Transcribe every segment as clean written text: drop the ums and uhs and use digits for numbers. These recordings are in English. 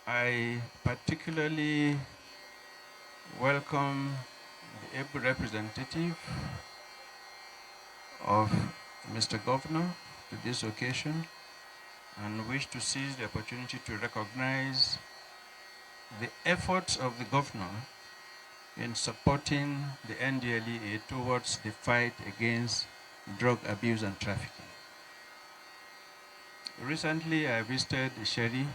I particularly welcome the able representative of Mr. Governor to this occasion and wish to seize the opportunity to recognize the efforts of the governor in supporting the NDLEA towards the fight against drug abuse and trafficking. Recently, I visited the Sherry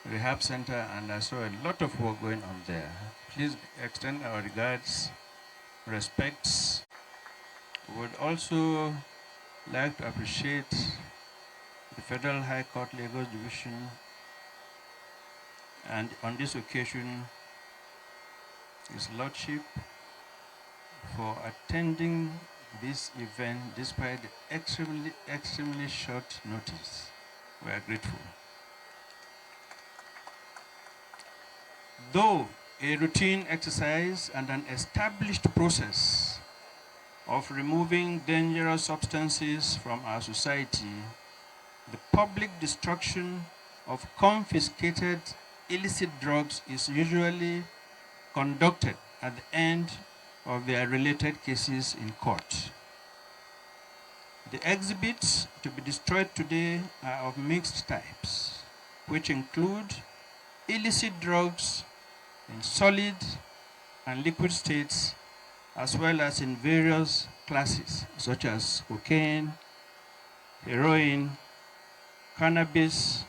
Rehab Center and I saw a lot of work going on there. Please extend our regards, respects. We would also like to appreciate the Federal High Court Lagos Division and on this occasion His Lordship for attending this event despite the extremely short notice. We are grateful. Though a routine exercise and an established process of removing dangerous substances from our society, the public destruction of confiscated illicit drugs is usually conducted at the end of their related cases in court. The exhibits to be destroyed today are of mixed types, which include illicit drugs in solid and liquid states, as well as in various classes, such as cocaine, heroin, cannabis,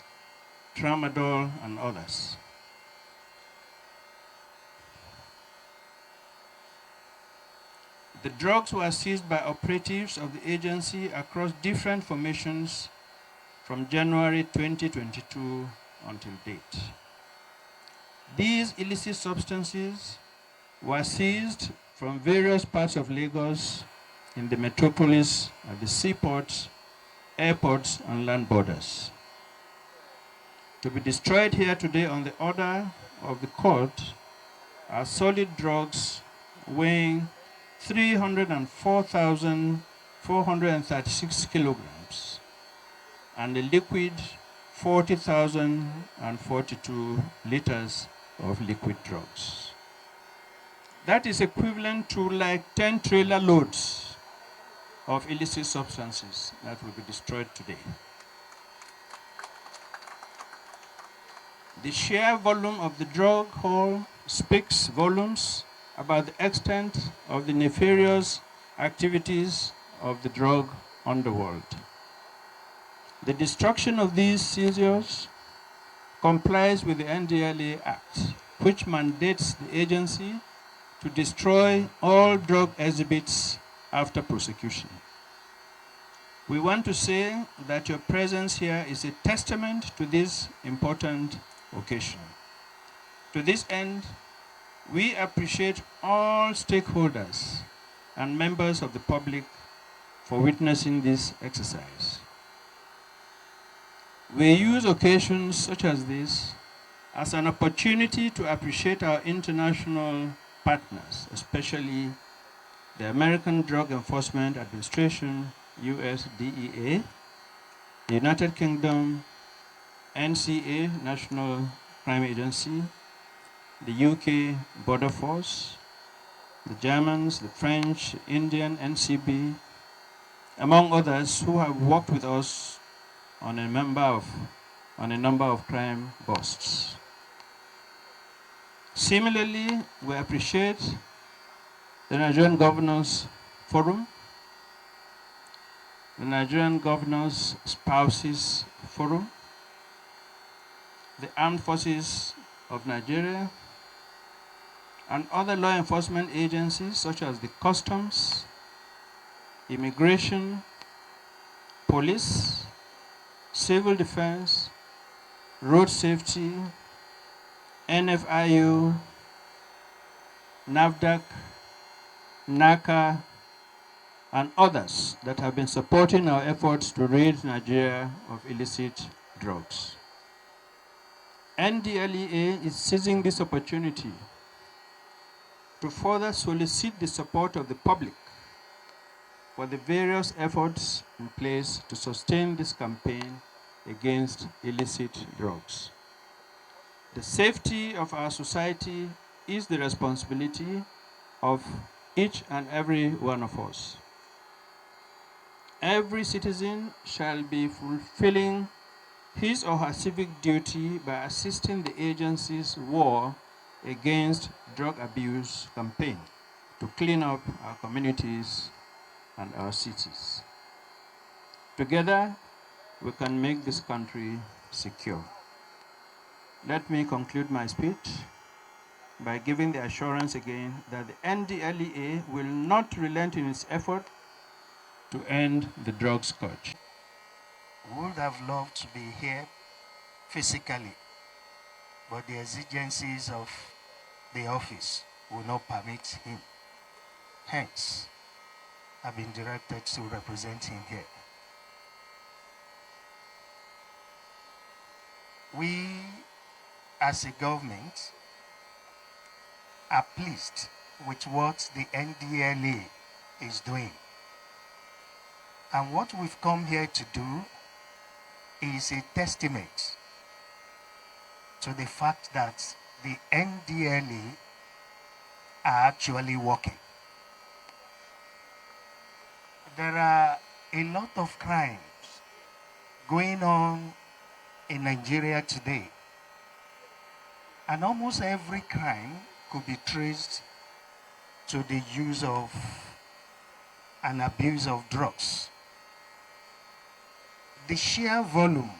tramadol, and others. The drugs were seized by operatives of the agency across different formations from January 2022 until date. These illicit substances were seized from various parts of Lagos in the metropolis at the seaports, airports, and land borders. To be destroyed here today on the order of the court are solid drugs weighing 304,436 kilograms and the liquid 40,042 liters of liquid drugs. That is equivalent to like 10 trailer loads of illicit substances that will be destroyed today. The sheer volume of the drug haul speaks volumes about the extent of the nefarious activities of the drug underworld. The destruction of these seizures complies with the NDLEA Act, which mandates the agency to destroy all drug exhibits after prosecution. We want to say that your presence here is a testament to this important occasion. To this end, we appreciate all stakeholders and members of the public for witnessing this exercise. We use occasions such as this as an opportunity to appreciate our international partners, especially the American Drug Enforcement Administration, US DEA, the United Kingdom, NCA, National Crime Agency, the UK Border Force, the Germans, the French, Indian NCB, among others who have worked with us on a number of crime busts. Similarly, we appreciate the Nigerian Governors Forum, the Nigerian Governors Spouses Forum, the Armed Forces of Nigeria, and other law enforcement agencies such as the Customs, Immigration, Police, Civil Defense, Road Safety, NFIU, NAFDAC, NACA, and others that have been supporting our efforts to rid Nigeria of illicit drugs. NDLEA is seizing this opportunity to further solicit the support of the public for the various efforts in place to sustain this campaign against illicit drugs. The safety of our society is the responsibility of each and every one of us. Every citizen shall be fulfilling his or her civic duty by assisting the agency's war against drug abuse campaign to clean up our communities and our cities. Together, we can make this country secure. Let me conclude my speech by giving the assurance again that the NDLEA will not relent in its effort to end the drug scourge. We would have loved to be here physically, but the exigencies of the office will not permit him. Hence, I've been directed to represent him here. We, as a government, are pleased with what the NDLEA is doing. And what we've come here to do is a testament to the fact that the NDLEA are actually working. There are a lot of crimes going on in Nigeria today, and almost every crime could be traced to the use of and abuse of drugs. The sheer volume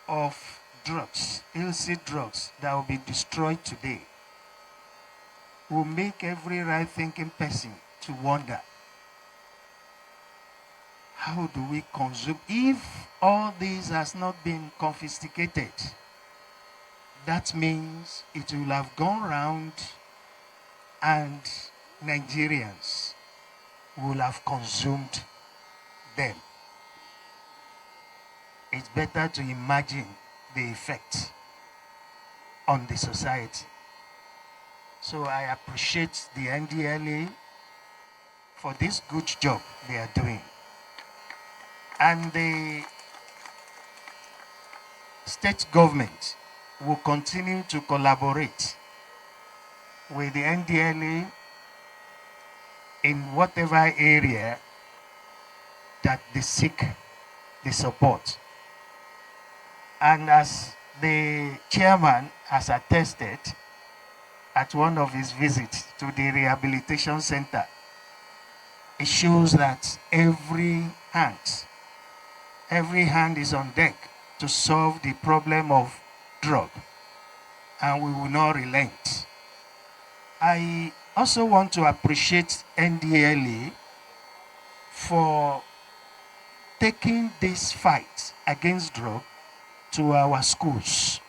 of drugs, illicit drugs, that will be destroyed today will make every right-thinking person to wonder, how do we consume? If all this has not been confiscated, that means it will have gone round and Nigerians will have consumed them. It's better to imagine the effect on the society. So I appreciate the NDLEA for this good job they are doing. And the state government will continue to collaborate with the NDLEA in whatever area that they seek the support. And as the chairman has attested at one of his visits to the rehabilitation center, it shows that every hand is on deck to solve the problem of drug, and we will not relent. I also want to appreciate NDLEA for taking this fight against drug to our schools.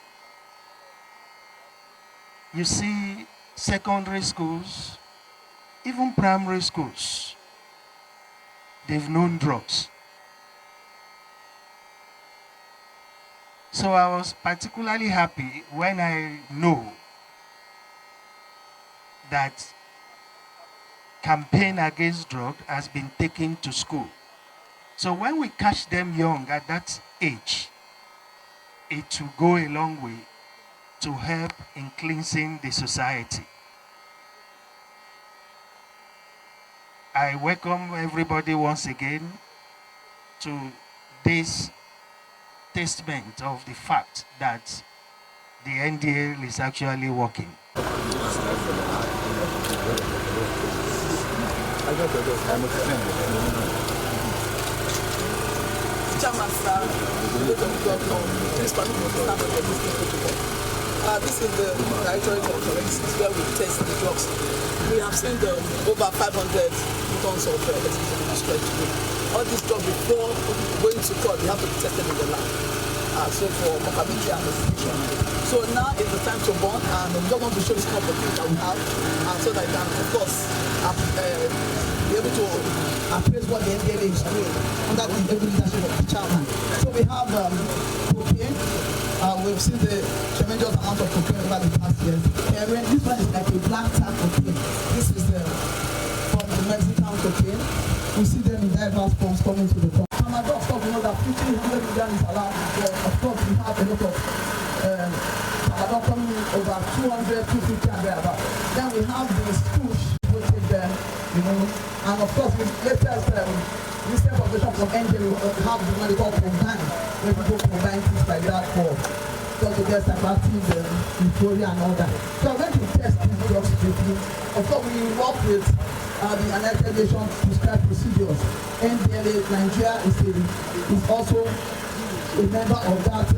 You see, secondary schools, even primary schools, they've known drugs. So I was particularly happy when I know that campaign against drug has been taken to school. So when we catch them young at that age, it will go a long way to help in cleansing the society. I welcome everybody once again to this testament of the fact that the NDL is actually working. This is the Directorate of Forensics where we test the drugs. We have seen over 500 tons of electricity destroyed today. All these drugs, before going to court, they have to be tested in the lab. So for Mohamed investigation. So now is the time to bond, and we just want to show this kind of things that we have, so that we can, of course, be able to appraise what the NDLEA is doing under the leadership of the chairman. So we have cocaine. We've seen the tremendous amount of cocaine over the past years. This one is like a black tar cocaine. This is from the Mexican cocaine. We see them in diverse forms coming to the front. Tramadol, of course, we know that 1,500 million is allowed. Of course, we have a lot of over 200, 250 and thereabout. Then we have the swoosh, which is and of course the latest recent population from NDLEA we have the one they call combine, where people combine things like that for just to get psychoactive euphoria and all that. So I'm going to test these drugs briefly. Of course we work with the United Nations prescribed procedures. NDLEA Nigeria is also a member of that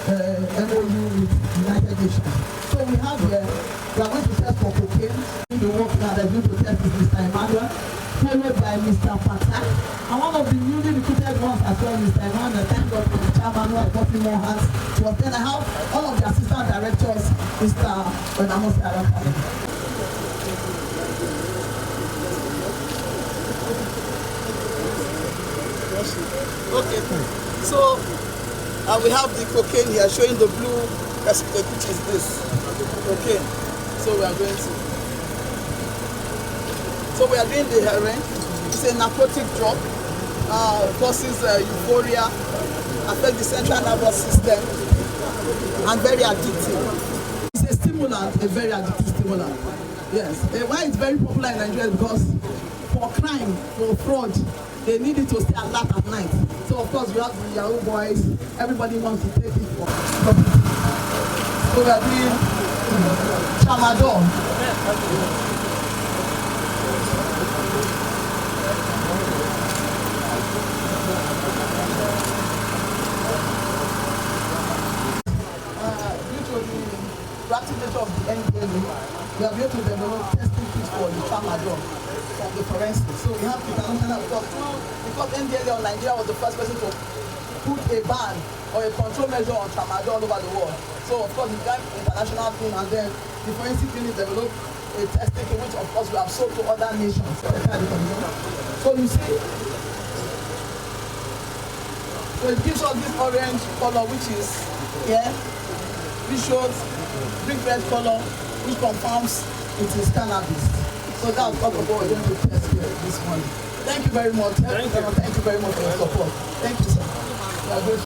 MOU with United Nations. So we have here, we are going to test for cocaine. The work that is going to test is Mr. Emmanuel, followed by Mr. Patak. And one of the newly recruited ones as well, Mr. Emmanuel, thank God for the chairman who has gotten more hands. But then I have one of the assistant directors, Mr. Benamos Arafat. Okay, so we have the cocaine here showing the blue precipitate, which is this. Okay, so we are doing the heroin. It's a narcotic drug, causes euphoria, affects the central nervous system, and very addictive. It's a stimulant, a very addictive stimulant. Yes. Why it's very popular in Nigeria is because for crime, for fraud, they need it to stay alert at night. So of course we have the Yahoo boys, everybody wants to take it for. So we are doing tramadol. Due to the practice nature of the NDLEA, we are able to develop testing kits for the tramadol from the forensics. So we have international because NDLEA or Nigeria was the first person to put a ban or a control measure on tramadol all over the world. So of course we got international thing, and then the forensic unit developed a testing kit which of course we have sold to other nations. So you see, so it gives us this orange color which is here. This shows big red color which confirms it is cannabis. So that's what we're going to test here this morning. Thank you very much. Thank you very much for your support. Thank you, sir. We are grateful.